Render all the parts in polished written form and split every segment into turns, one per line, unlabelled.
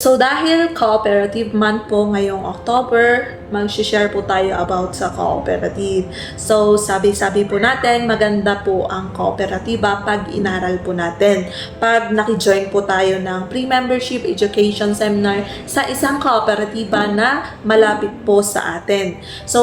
So dahil cooperative month po ngayong October, mag-share po tayo about sa cooperative. So sabi-sabi po natin, maganda po ang kooperatiba pag inaral po natin. Pag naki-join po tayo ng pre-membership education seminar sa isang kooperatiba na malapit po sa atin. So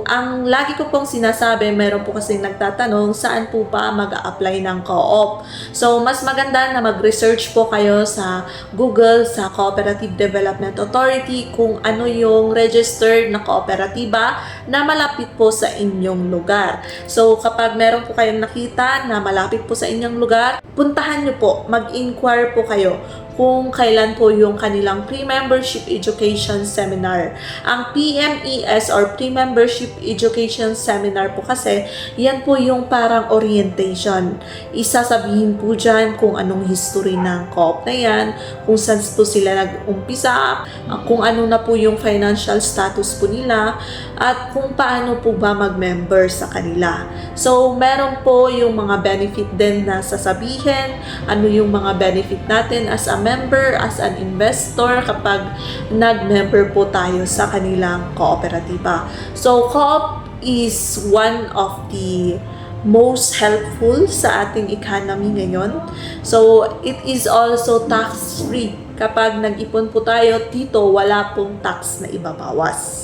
ang lagi ko pong sinasabi, meron po kasing nagtatanong saan po ba mag-a-apply ng co-op. So mas maganda na mag-research po kayo sa Google, sa Cooperative Development Authority kung ano yung registered na kooperatiba na malapit po sa inyong lugar. So kapag meron po kayong nakita na malapit po sa inyong lugar, puntahan nyo po, mag-inquire po kayo kung kailan po yung kanilang pre-membership education seminar. Ang PMES or pre-membership education seminar po kasi, yan po yung parang orientation. Isasabihin po dyan kung anong history ng co-op na yan, kung saan po sila nag-umpisa, kung ano na po yung financial status po nila, at kung paano po ba mag-member sa kanila. So, meron po yung mga benefit din na sasabihin, ano yung mga benefit natin as a member, as an investor kapag nag-member po tayo sa kanilang kooperatiba. So, co-op is one of the most helpful sa ating economy ngayon. So, it is also tax-free. Kapag nag-ipon po tayo, dito wala pong tax na ibabawas.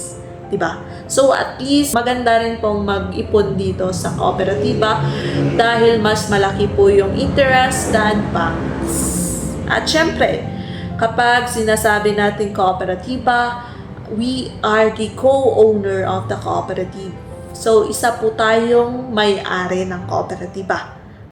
Diba? So, at least maganda rin pong mag-ipon dito sa kooperatiba dahil mas malaki po yung interest than banks. At syempre, kapag sinasabi natin kooperatiba, we are the co-owner of the cooperative. So, isa po tayong may-ari ng kooperatiba.